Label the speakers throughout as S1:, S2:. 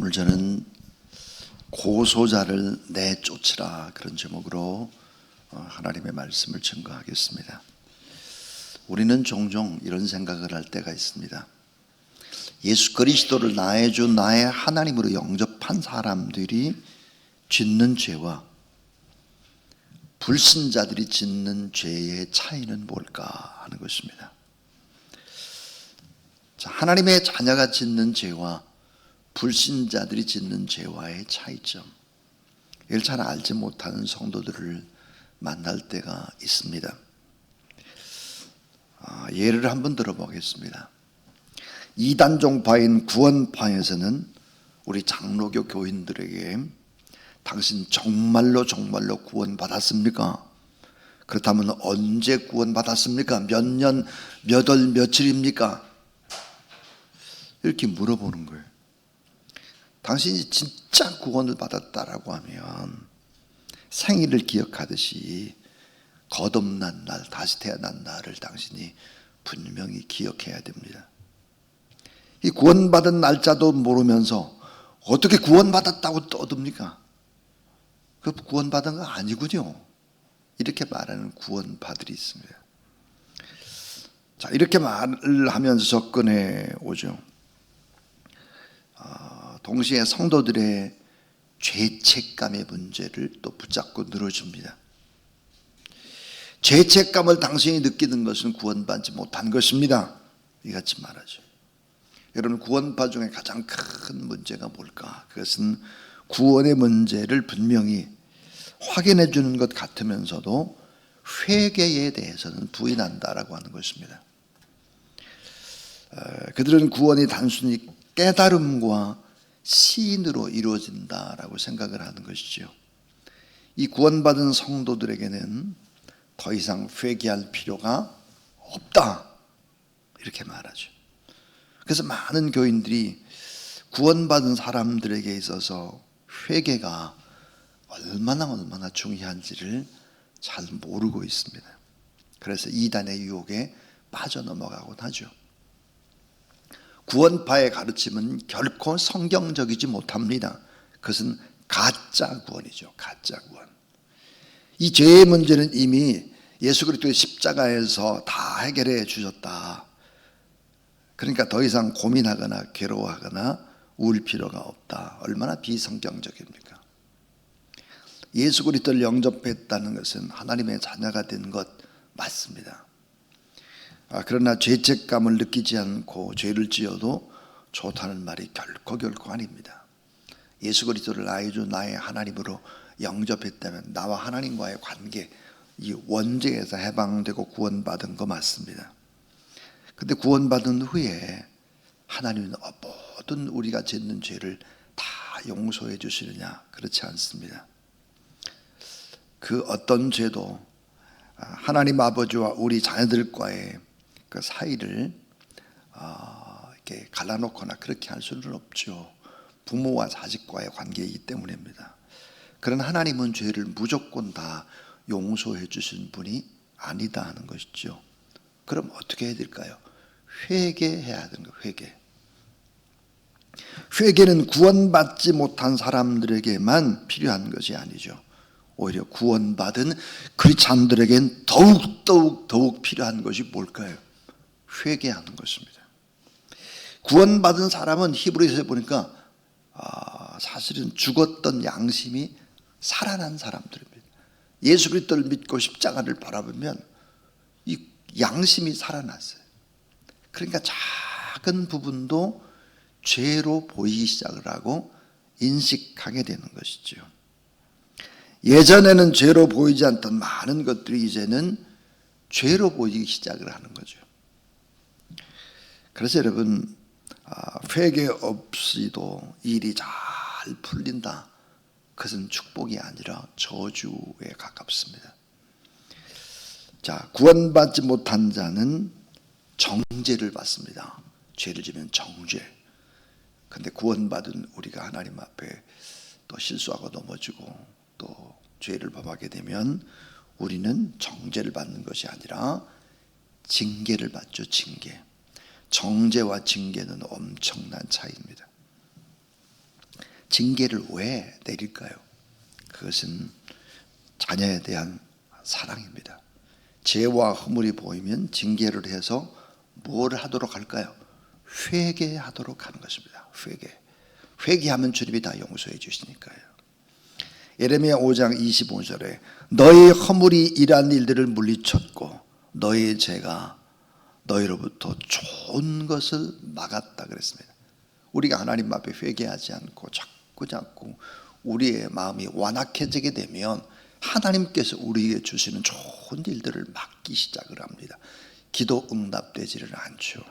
S1: 오늘 저는 고소자를 내쫓으라 그런 제목으로 하나님의 말씀을 증거하겠습니다. 우리는 종종 이런 생각을 할 때가 있습니다. 예수 그리스도를 나의 주 나의 하나님으로 영접한 사람들이 짓는 죄와 불신자들이 짓는 죄의 차이는 뭘까 하는 것입니다. 자, 하나님의 자녀가 짓는 죄와 불신자들이 짓는 죄와의 차이점, 이걸 잘 알지 못하는 성도들을 만날 때가 있습니다. 예를 한번 들어보겠습니다. 이단 종파인 구원파에서는 우리 장로교 교인들에게 당신 정말로 구원받았습니까? 그렇다면 언제 구원받았습니까? 몇 년, 몇 월, 며칠입니까? 이렇게 물어보는 거예요. 당신이 진짜 구원을 받았다라고 하면 생일을 기억하듯이 거듭난 날, 다시 태어난 날을 당신이 분명히 기억해야 됩니다. 이 구원받은 날짜도 모르면서 어떻게 구원받았다고 떠듭니까? 그 구원받은 거 아니군요. 이렇게 말하는 구원파들이 있습니다. 자, 이렇게 말을 하면서 접근해 오죠. 동시에 성도들의 죄책감의 문제를 또 붙잡고 늘어줍니다. 죄책감을 당신이 느끼는 것은 구원받지 못한 것입니다. 이같이 말하죠. 여러분, 구원파 중에 가장 큰 문제가 뭘까? 그것은 구원의 문제를 분명히 확인해 주는 것 같으면서도 회개에 대해서는 부인한다라고 하는 것입니다. 그들은 구원이 단순히 깨달음과 시인으로 이루어진다라고 생각을 하는 것이죠. 이 구원받은 성도들에게는 더 이상 회개할 필요가 없다, 이렇게 말하죠. 그래서 많은 교인들이 구원받은 사람들에게 있어서 회개가 얼마나 중요한지를 잘 모르고 있습니다. 그래서 이단의 유혹에 빠져넘어가곤 하죠. 구원파의 가르침은 결코 성경적이지 못합니다. 그것은 가짜 구원이죠. 가짜 구원. 이 죄의 문제는 이미 예수 그리스도의 십자가에서 다 해결해 주셨다. 그러니까 더 이상 고민하거나 괴로워하거나 울 필요가 없다. 얼마나 비성경적입니까? 예수 그리스도를 영접했다는 것은 하나님의 자녀가 된 것 맞습니다. 그러나 죄책감을 느끼지 않고 죄를 지어도 좋다는 말이 결코 아닙니다. 예수 그리스도를 나의 주 나의 하나님으로 영접했다면 나와 하나님과의 관계, 이 원죄에서 해방되고 구원받은 거 맞습니다. 근데 구원받은 후에 하나님은 모든 우리가 짓는 죄를 다 용서해 주시느냐? 그렇지 않습니다. 그 어떤 죄도 하나님 아버지와 우리 자녀들과의 그 사이를 이렇게 갈라놓거나 그렇게 할 수는 없죠. 부모와 자식과의 관계이기 때문입니다. 그러나 하나님은 죄를 무조건 다 용서해 주신 분이 아니다 하는 것이죠. 그럼 어떻게 해야 될까요? 회개해야 되는 거예요. 회개는 구원받지 못한 사람들에게만 필요한 것이 아니죠. 오히려 구원받은 크리스찬들에겐 더욱 필요한 것이 뭘까요? 회개하는 것입니다. 구원받은 사람은 히브리서에 보니까 사실은 죽었던 양심이 살아난 사람들입니다. 예수 그리스도를 믿고 십자가를 바라보면 이 양심이 살아났어요. 그러니까 작은 부분도 죄로 보이기 시작을 하고 인식하게 되는 것이죠. 예전에는 죄로 보이지 않던 많은 것들이 이제는 죄로 보이기 시작을 하는 거죠. 그래서 여러분, 회개 없이도 일이 잘 풀린다, 그것은 축복이 아니라 저주에 가깝습니다. 자, 구원받지 못한 자는 정죄를 받습니다. 죄를 지면 정죄. 근데 구원받은 우리가 하나님 앞에 또 실수하고 넘어지고 또 죄를 범하게 되면 우리는 정죄를 받는 것이 아니라 징계를 받죠. 징계. 정죄와 징계는 엄청난 차이입니다. 징계를 왜 내릴까요? 그것은 자녀에 대한 사랑입니다. 죄와 허물이 보이면 징계를 해서 뭘 하도록 할까요? 회개하도록 하는 것입니다. 회개하면 주님이 다 용서해 주시니까요. 예레미야 5장 25절에 너희 허물이 이러한 일들을 물리쳤고 너희의 죄가 너희로부터 좋은 것을 막았다 그랬습니다. 우리가 하나님 앞에 회개하지 않고 자꾸 우리의 마음이 완악해지게 되면 하나님께서 우리에게 주시는 좋은 일들을 막기 시작을 합니다. 기도 응답되지를 않죠.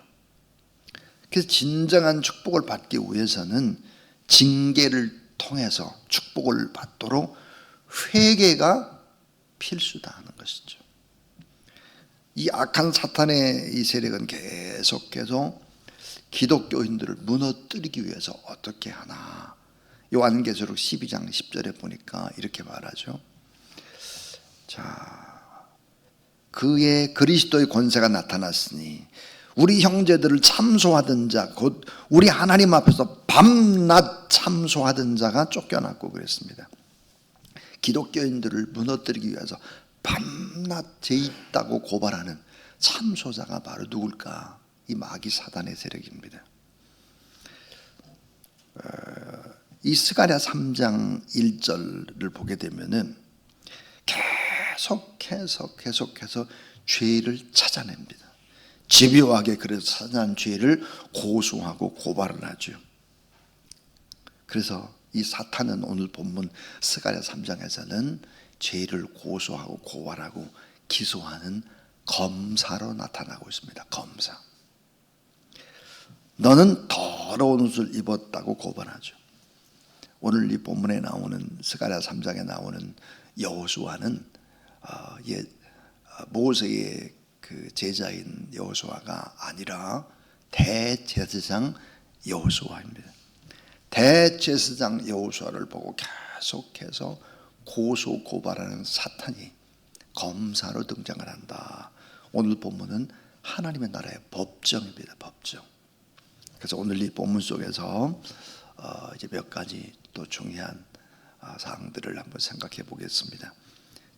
S1: 그래서 진정한 축복을 받기 위해서는 징계를 통해서 축복을 받도록 회개가 필수다 하는 것이죠. 이 악한 사탄의 이 세력은 계속해서 기독교인들을 무너뜨리기 위해서 어떻게 하나. 요한계시록 12장 10절에 보니까 이렇게 말하죠. 자, 그의 그리스도의 권세가 나타났으니 우리 형제들을 참소하던 자, 곧 우리 하나님 앞에서 밤낮 참소하던 자가 쫓겨났고 그랬습니다. 기독교인들을 무너뜨리기 위해서 밤낮 죄 있다고 고발하는 참소자가 바로 누굴까? 이 마귀 사단의 세력입니다. 이 스가랴 3장 1절을 보게 되면은 계속해서 죄를 찾아냅니다. 집요하게 그래서 찾아낸 죄를 고소하고 고발을 하죠. 그래서 이 사탄은 오늘 본문 스가랴 3장에서는 죄를 고소하고 고발하고 기소하는 검사로 나타나고 있습니다. 검사. 너는 더러운 옷을 입었다고 고발하죠. 오늘 이 본문에 나오는 스가랴 3장에 나오는 여호수아는 모세의 그 제자인 여호수아가 아니라 대제사장 여호수아입니다. 대제사장 여호수아를 보고 계속해서 고소 고발하는 사탄이 검사로 등장을 한다. 오늘 본문은 하나님의 나라의 법정입니다. 법정. 그래서 오늘 이 본문 속에서 이제 몇 가지 또 중요한 사항들을 한번 생각해 보겠습니다.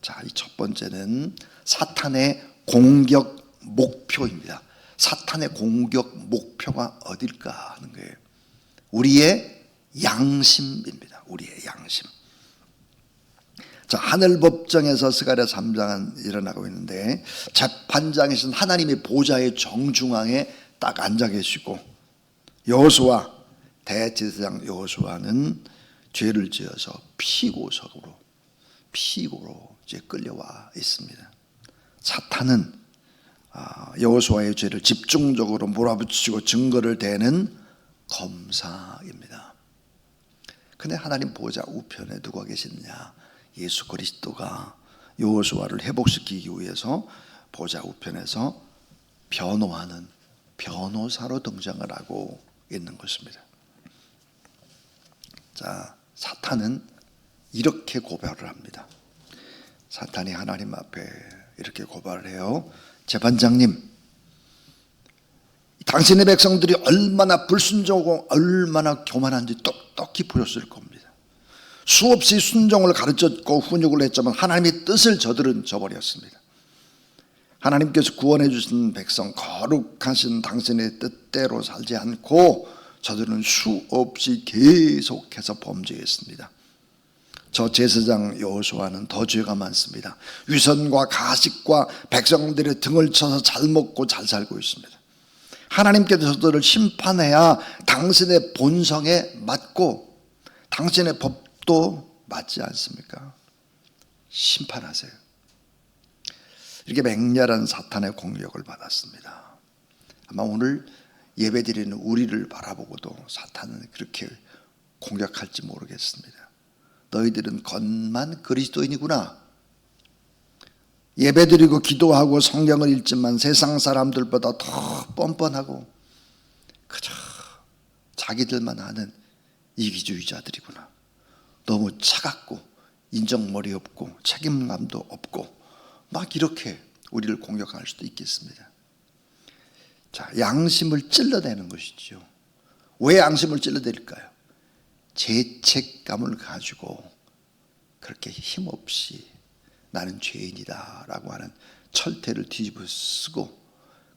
S1: 자, 이 첫 번째는 사탄의 공격 목표입니다. 사탄의 공격 목표가 어딜까 하는 거예요. 우리의 양심입니다. 우리의 양심. 자, 하늘 법정에서 스가랴 3장은 일어나고 있는데 재판장에서는 하나님의 보좌의 정중앙에 딱 앉아 계시고 여호수아 대제사장 여호수아는 죄를 지어서 피고로 이제 끌려와 있습니다. 사탄은 여호수아의 죄를 집중적으로 몰아붙이고 증거를 대는 검사입니다. 근데 하나님 보좌 우편에 누가 계시느냐? 예수 그리스도가 여호수아를 회복시키기 위해서 보좌 우편에서 변호하는 변호사로 등장을 하고 있는 것입니다. 자, 사탄은 이렇게 고발을 합니다. 사탄이 하나님 앞에 이렇게 고발을 해요. 재판장님, 당신의 백성들이 얼마나 불순종하고 얼마나 교만한지 똑똑히 보셨을 겁니다. 수없이 순종을 가르쳤고 훈육을 했지만 하나님의 뜻을 저들은 저버렸습니다. 하나님께서 구원해 주신 백성 거룩하신 당신의 뜻대로 살지 않고 저들은 수없이 계속해서 범죄했습니다. 저 제사장 여호수아는 더 죄가 많습니다. 위선과 가식과 백성들의 등을 쳐서 잘 먹고 잘 살고 있습니다. 하나님께서 저들을 심판해야 당신의 본성에 맞고 당신의 법도 맞지 않습니까? 심판하세요. 이렇게 맹렬한 사탄의 공격을 받았습니다. 아마 오늘 예배드리는 우리를 바라보고도 사탄은 그렇게 공격할지 모르겠습니다. 너희들은 겉만 그리스도인이구나. 예배드리고 기도하고 성경을 읽지만 세상 사람들보다 더 뻔뻔하고 그저 자기들만 아는 이기주의자들이구나. 너무 차갑고 인정머리 없고 책임감도 없고 막 이렇게 우리를 공격할 수도 있겠습니다. 자, 양심을 찔러대는 것이죠. 왜 양심을 찔러댈까요? 죄책감을 가지고 그렇게 힘없이 나는 죄인이다 라고 하는 철퇴를 뒤집어 쓰고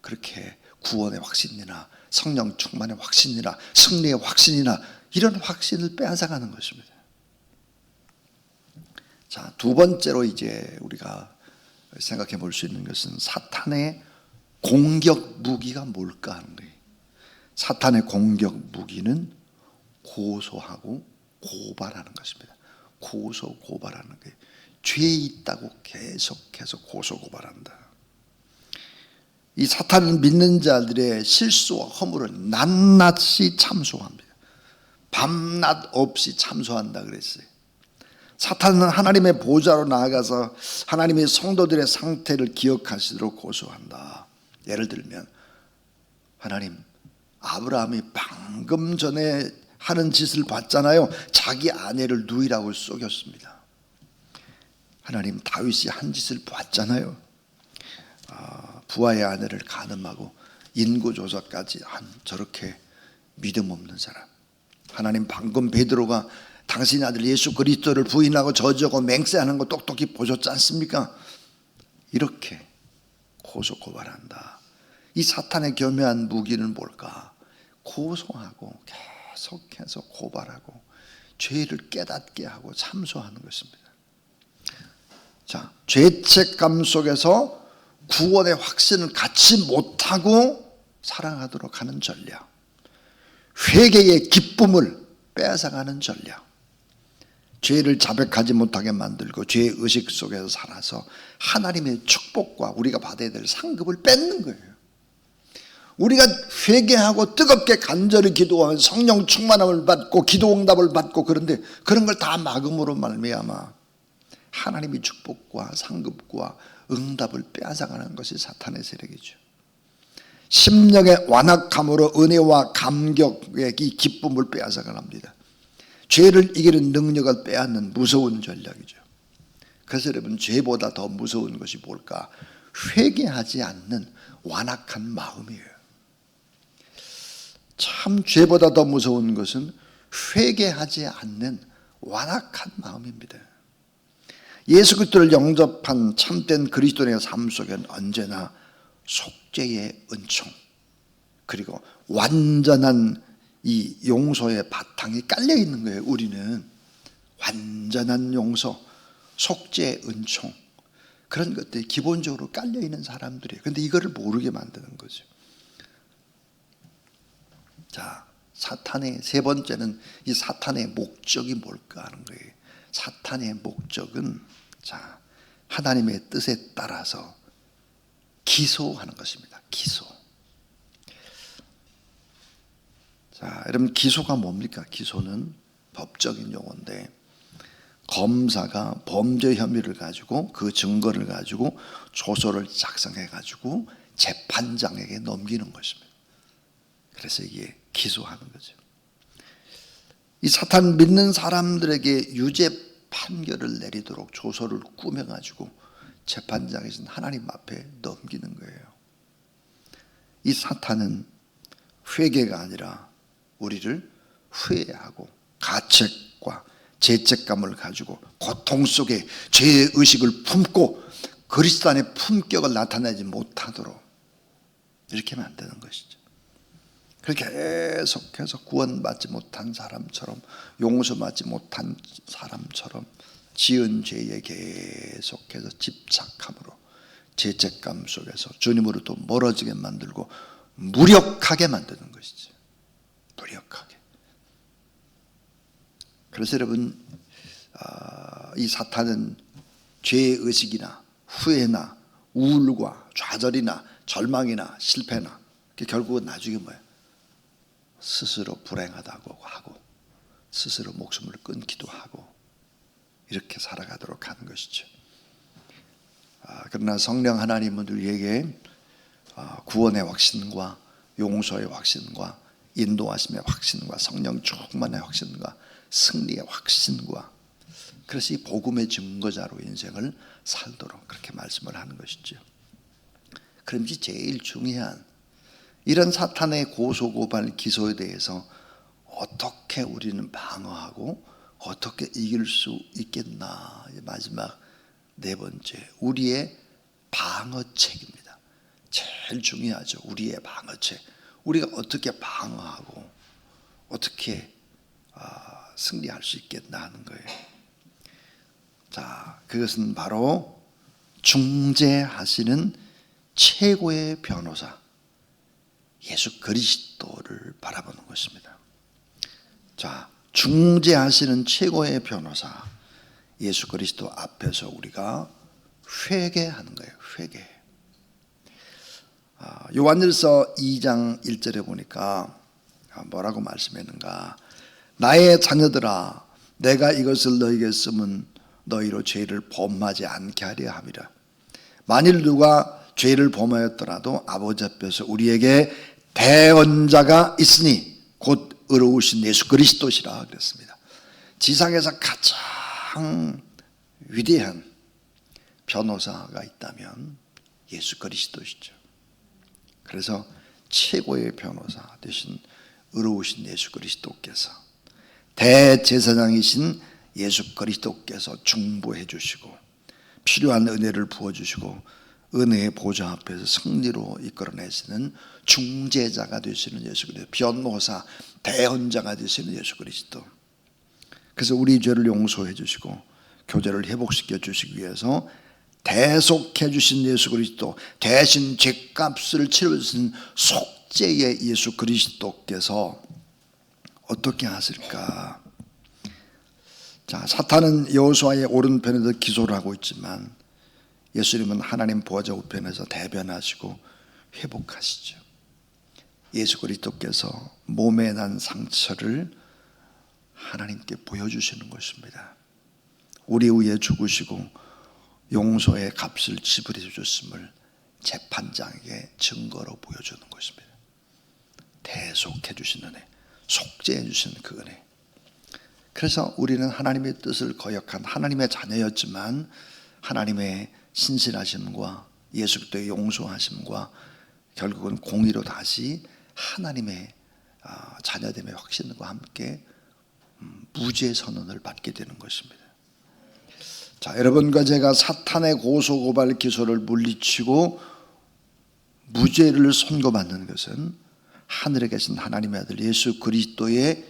S1: 그렇게 구원의 확신이나 성령 충만의 확신이나 승리의 확신이나 이런 확신을 빼앗아가는 것입니다. 자, 두 번째로 이제 우리가 생각해 볼 수 있는 것은 사탄의 공격 무기가 뭘까 하는 거예요. 사탄의 공격 무기는 고소하고 고발하는 것입니다. 고소 고발하는 거예요. 죄에 있다고 계속해서 고소 고발한다. 이 사탄은 믿는 자들의 실수와 허물을 낱낱이 참소합니다. 밤낮 없이 참소한다 그랬어요. 사탄은 하나님의 보좌로 나아가서 하나님의 성도들의 상태를 기억하시도록 고소한다. 예를 들면 하나님, 아브라함이 방금 전에 하는 짓을 봤잖아요. 자기 아내를 누이라고 속였습니다. 하나님, 다윗이 한 짓을 봤잖아요. 부하의 아내를 간음하고 인구조사까지 한 저렇게 믿음 없는 사람. 하나님, 방금 베드로가 당신의 아들 예수 그리스도를 부인하고 저주하고 맹세하는 거 똑똑히 보셨지 않습니까? 이렇게 고소 고발한다. 이 사탄의 교묘한 무기는 뭘까? 고소하고 계속해서 고발하고 죄를 깨닫게 하고 참소하는 것입니다. 자, 죄책감 속에서 구원의 확신을 갖지 못하고 살아가도록 하는 전략, 회개의 기쁨을 빼앗아가는 전략, 죄를 자백하지 못하게 만들고 죄의 의식 속에서 살아서 하나님의 축복과 우리가 받아야 될 상급을 뺏는 거예요. 우리가 회개하고 뜨겁게 간절히 기도하면 성령 충만함을 받고 기도 응답을 받고, 그런데 그런 걸 다 막음으로 말미암아 하나님의 축복과 상급과 응답을 빼앗아가는 것이 사탄의 세력이죠. 심령의 완악함으로 은혜와 감격의 이 기쁨을 빼앗아갑니다. 죄를 이기는 능력을 빼앗는 무서운 전략이죠. 그래서 여러분, 죄보다 더 무서운 것이 뭘까? 회개하지 않는 완악한 마음이에요. 참 죄보다 더 무서운 것은 회개하지 않는 완악한 마음입니다. 예수 그리스도를 영접한 참된 그리스도인의 삶 속에는 언제나 속죄의 은총, 그리고 완전한 이 용서의 바탕이 깔려 있는 거예요. 우리는 완전한 용서, 속죄의 은총, 그런 것들이 기본적으로 깔려 있는 사람들이에요. 그런데 이거를 모르게 만드는 거죠. 자, 사탄의 세 번째는 이 사탄의 목적이 뭘까 하는 거예요. 사탄의 목적은, 자, 하나님의 뜻에 따라서 기소하는 것입니다. 기소. 자, 여러분, 기소가 뭡니까? 기소는 법적인 용어인데, 검사가 범죄 혐의를 가지고 그 증거를 가지고 조서를 작성해 가지고 재판장에게 넘기는 것입니다. 그래서 이게 기소하는 거죠. 이 사탄 믿는 사람들에게 유죄 판결을 내리도록 조서를 꾸며 가지고 재판장에서 하나님 앞에 넘기는 거예요. 이 사탄은 회개가 아니라 우리를 후회하고 가책과 죄책감을 가지고 고통 속에 죄의 의식을 품고 그리스도 안의 품격을 나타내지 못하도록 이렇게 만드는 것이죠. 그렇게 계속해서 구원받지 못한 사람처럼, 용서받지 못한 사람처럼 지은 죄에 계속해서 집착함으로 죄책감 속에서 주님으로부터 멀어지게 만들고 무력하게 만드는 것이죠. 무력하게. 그래서 여러분, 이 사탄은 죄의 의식이나 후회나 우울과 좌절이나 절망이나 실패나, 결국은 나중에 뭐예요? 스스로 불행하다고 하고 스스로 목숨을 끊기도 하고 이렇게 살아가도록 하는 것이죠. 그러나 성령 하나님은 우리에게 구원의 확신과 용서의 확신과 인도하심의 확신과 성령 충만의 확신과 승리의 확신과, 그래서 이 복음의 증거자로 인생을 살도록 그렇게 말씀을 하는 것이죠. 그럼 이제 제일 중요한 이런 사탄의 고소고발 기소에 대해서 어떻게 우리는 방어하고 어떻게 이길 수 있겠나. 마지막 네 번째, 우리의 방어책입니다. 제일 중요하죠. 우리의 방어책. 우리가 어떻게 방어하고 어떻게 승리할 수 있겠나 하는 거예요. 자, 그것은 바로 중재하시는 최고의 변호사 예수 그리스도를 바라보는 것입니다. 자, 중재하시는 최고의 변호사 예수 그리스도 앞에서 우리가 회개하는 거예요. 회개. 요한일서 2장 1절에 보니까 뭐라고 말씀했는가? 나의 자녀들아, 내가 이것을 너희에게 쓰면 너희로 죄를 범하지 않게 하려 함이라. 만일 누가 죄를 범하였더라도 아버지 앞에서 우리에게 대언자가 있으니 곧 의로우신 예수 그리스도시라 그랬습니다. 지상에서 가장 위대한 변호사가 있다면 예수 그리스도시죠. 그래서 최고의 변호사 되신 의로우신 예수 그리스도께서, 대제사장이신 예수 그리스도께서 중보해 주시고 필요한 은혜를 부어주시고 은혜의 보좌 앞에서 승리로 이끌어내시는 중재자가 되시는 예수 그리스도, 변호사, 대언자가 되시는 예수 그리스도. 그래서 우리 죄를 용서해 주시고 교제를 회복시켜 주시기 위해서 대속해 주신 예수 그리스도, 대신 죄값을 치러주신 속죄의 예수 그리스도께서 어떻게 하실까? 자, 사탄은 여호수아의 오른편에서 기소를 하고 있지만 예수님은 하나님 보좌 우편에서 대변하시고 회복하시죠. 예수 그리스도께서 몸에 난 상처를 하나님께 보여주시는 것입니다. 우리 위해 죽으시고 용서의 값을 지불해 주셨음을 재판장에게 증거로 보여주는 것입니다. 대속해 주시는 은혜, 속죄해 주시는 그 은혜. 그래서 우리는 하나님의 뜻을 거역한 하나님의 자녀였지만 하나님의 신실하심과 예수 그리스도의 용서하심과 결국은 공의로 다시 하나님의 자녀됨의 확신과 함께 무죄 선언을 받게 되는 것입니다. 자, 여러분과 제가 사탄의 고소고발 기소를 물리치고 무죄를 선고받는 것은 하늘에 계신 하나님의 아들 예수 그리스도의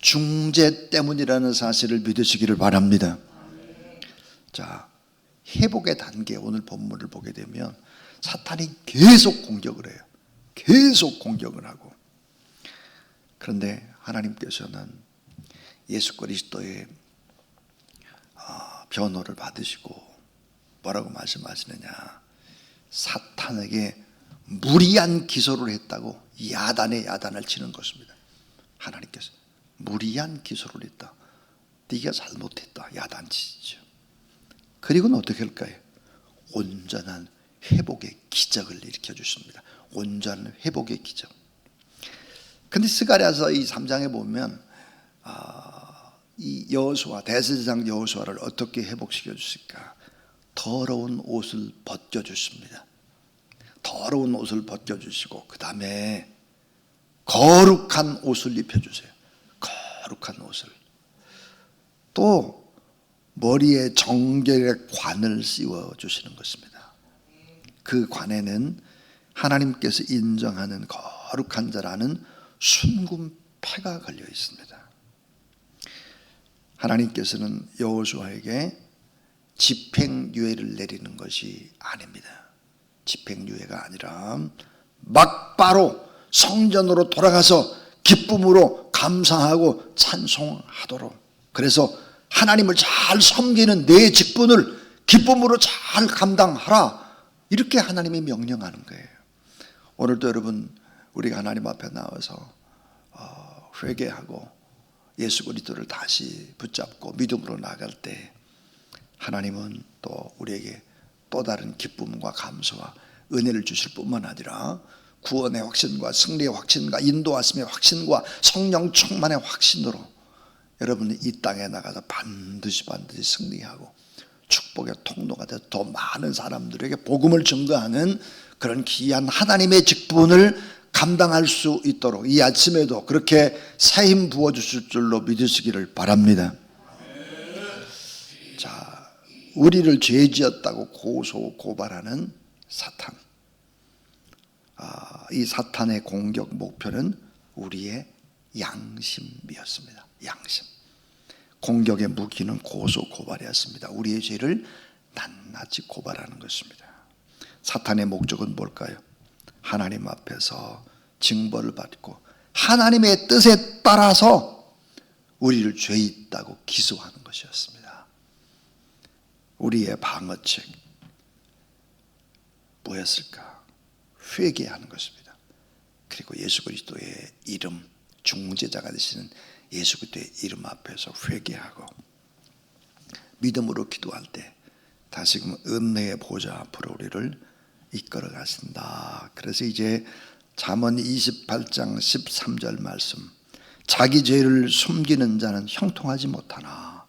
S1: 중재 때문이라는 사실을 믿으시기를 바랍니다. 자, 회복의 단계, 오늘 본문을 보게 되면 사탄이 계속 공격을 해요. 계속 공격을 하고. 그런데 하나님께서는 예수 그리스도의 변호를 받으시고 뭐라고 말씀하시느냐? 사탄에게 무리한 기소를 했다고 야단에 야단을 치는 것입니다. 하나님께서 무리한 기소를 했다. 네가 잘못했다. 야단치죠. 그리고는 어떻게 할까요? 온전한 회복의 기적을 일으켜 주십니다. 온전한 회복의 기적. 근데 스가랴서 이 3장에 보면 이 여호수아, 대제사장 여호수아를 어떻게 회복시켜 주실까? 더러운 옷을 벗겨 주십니다. 더러운 옷을 벗겨 주시고 그 다음에 거룩한 옷을 입혀 주세요. 거룩한 옷을. 또 머리에 정결의 관을 씌워 주시는 것입니다. 그 관에는 하나님께서 인정하는 거룩한 자라는 순금패가 걸려 있습니다. 하나님께서는 여호수아에게 집행유예를 내리는 것이 아닙니다. 집행유예가 아니라 막바로 성전으로 돌아가서 기쁨으로 감사하고 찬송하도록, 그래서 하나님을 잘 섬기는 내 직분을 기쁨으로 잘 감당하라, 이렇게 하나님이 명령하는 거예요. 오늘도 여러분, 우리가 하나님 앞에 나와서 회개하고 예수 그리스도를 다시 붙잡고 믿음으로 나갈 때 하나님은 또 우리에게 또 다른 기쁨과 감사와 은혜를 주실 뿐만 아니라 구원의 확신과 승리의 확신과 인도하심의 확신과 성령 충만의 확신으로 여러분이 이 땅에 나가서 반드시 승리하고 축복의 통로가 돼서 더 많은 사람들에게 복음을 증거하는 그런 귀한 하나님의 직분을 감당할 수 있도록 이 아침에도 그렇게 새 힘 부어주실 줄로 믿으시기를 바랍니다. 자, 우리를 죄지었다고 고소 고발하는 사탄. 이 사탄의 공격 목표는 우리의 양심이었습니다. 양심. 공격의 무기는 고소 고발이었습니다. 우리의 죄를 낱낱이 고발하는 것입니다. 사탄의 목적은 뭘까요? 하나님 앞에서 징벌을 받고 하나님의 뜻에 따라서 우리를 죄 있다고 기소하는 것이었습니다. 우리의 방어책 뭐였을까? 회개하는 것입니다. 그리고 예수 그리스도의 이름, 중재자가 되시는 예수 그리스도의 이름 앞에서 회개하고 믿음으로 기도할 때 다시금 은혜의 보좌 앞으로 우리를 이끌어 가신다. 그래서 이제 잠언 28장 13절 말씀, 자기 죄를 숨기는 자는 형통하지 못하나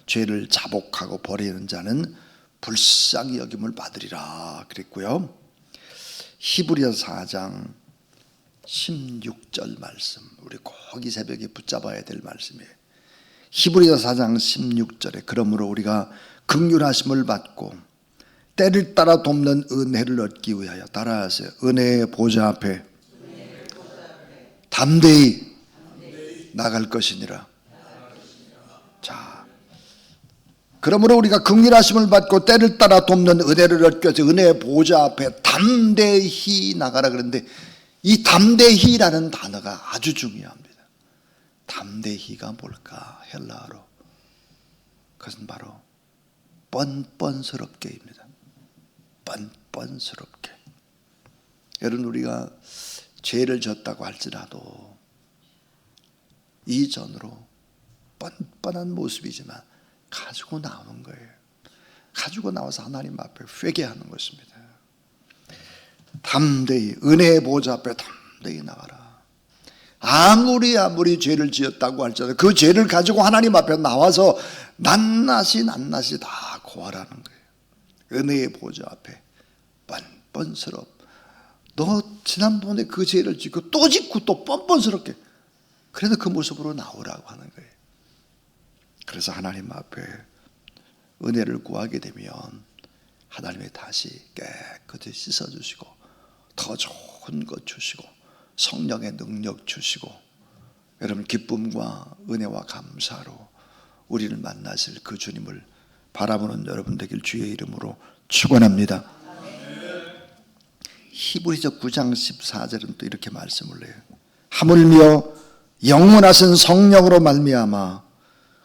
S1: 죄를 자복하고 버리는 자는 불쌍히 여김을 받으리라 그랬고요. 히브리서 4장 16절 말씀, 우리 꼭 이 새벽에 붙잡아야 될 말씀이에요. 히브리서 4장 16절에 그러므로 우리가 긍휼하심을 받고 때를 따라 돕는 은혜를 얻기 위하여, 따라하세요, 은혜의 보좌 앞에 담대히 나갈 것이니라. 자, 그러므로 우리가 긍휼하심을 받고 때를 따라 돕는 은혜를 얻기 위해서 은혜의 보좌 앞에 담대히 나가라 그러는데, 이 담대히라는 단어가 아주 중요합니다. 담대히가 뭘까? 헬라어로 그것은 바로 뻔뻔스럽게입니다. 뻔뻔스럽게. 여러분, 우리가 죄를 졌다고 할지라도 이전으로 뻔뻔한 모습이지만 가지고 나오는 거예요. 가지고 나와서 하나님 앞에 회개하는 것입니다. 담대히 은혜의 보좌 앞에 담대히 나가라. 아무리 죄를 지었다고 할지라도 그 죄를 가지고 하나님 앞에 나와서 낱낱이 다 고하라는 거예요. 은혜의 보좌 앞에 너 지난번에 그 죄를 짓고 또 짓고 또 뻔뻔스럽게, 그래도 그 모습으로 나오라고 하는 거예요. 그래서 하나님 앞에 은혜를 구하게 되면 하나님이 다시 깨끗이 씻어주시고 더 좋은 것 주시고 성령의 능력 주시고, 여러분 기쁨과 은혜와 감사로 우리를 만나실 그 주님을 바라보는 여러분 되길 주의 이름으로 축원합니다. 히브리서 9장 14절은 또 이렇게 말씀을 해요. 하물며 영원하신 성령으로 말미암아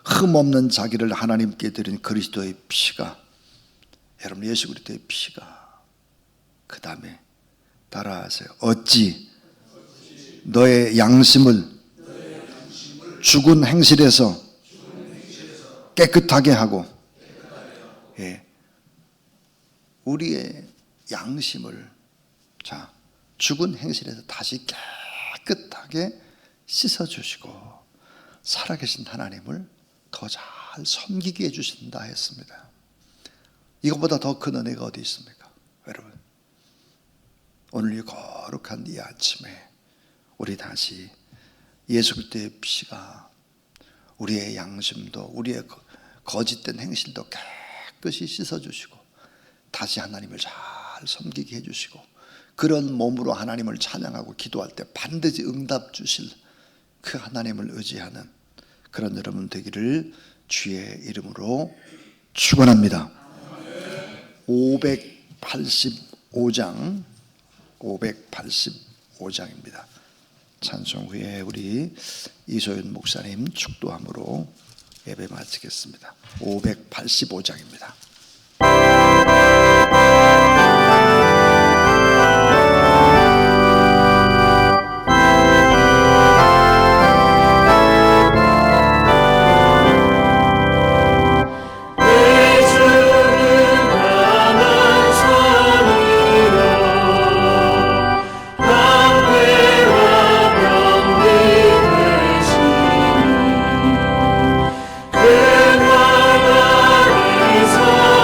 S1: 흠없는 자기를 하나님께 드린 그리스도의 피가, 여러분 예수 그리스도의 피가, 그 다음에 따라하세요. 어찌 너의 양심을 죽은 행실에서 깨끗하게 하고, 우리의 양심을 죽은 행실에서 다시 깨끗하게 씻어주시고 살아계신 하나님을 더 잘 섬기게 해주신다 했습니다. 이것보다 더 큰 은혜가 어디 있습니까? 여러분, 오늘 이 거룩한 이 아침에 우리 다시 예수 그리스도의 피가 우리의 양심도 우리의 거짓된 행실도 깨끗이 씻어주시고 다시 하나님을 잘 섬기게 해주시고, 그런 몸으로 하나님을 찬양하고 기도할 때 반드시 응답 주실 그 하나님을 의지하는 그런 여러분 되기를 주의 이름으로 축원합니다. 585장입니다. 찬송 후에 우리 이소연 목사님 축도함으로 예배 마치겠습니다. 585장입니다.
S2: 그 나라에서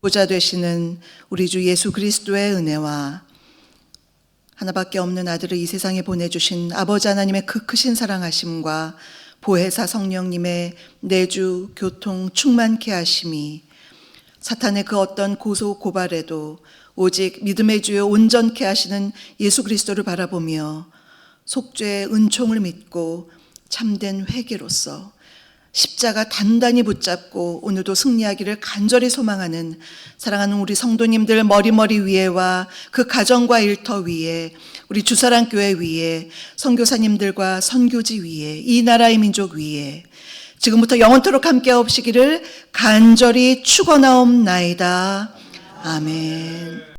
S2: 보좌 되시는 우리 주 예수 그리스도의 은혜와 하나밖에 없는 아들을 이 세상에 보내주신 아버지 하나님의 그 크신 사랑하심과 보혜사 성령님의 내주 교통 충만케 하심이 사탄의 그 어떤 고소 고발에도 오직 믿음의 주여 온전케 하시는 예수 그리스도를 바라보며 속죄의 은총을 믿고 참된 회개로서 십자가 단단히 붙잡고 오늘도 승리하기를 간절히 소망하는 사랑하는 우리 성도님들 머리머리 위에와 그 가정과 일터 위에 우리 주사랑교회 위에 선교사님들과 선교지 위에 이 나라의 민족 위에 지금부터 영원토록 함께 하옵시기를 간절히 축원하옵나이다. 아멘.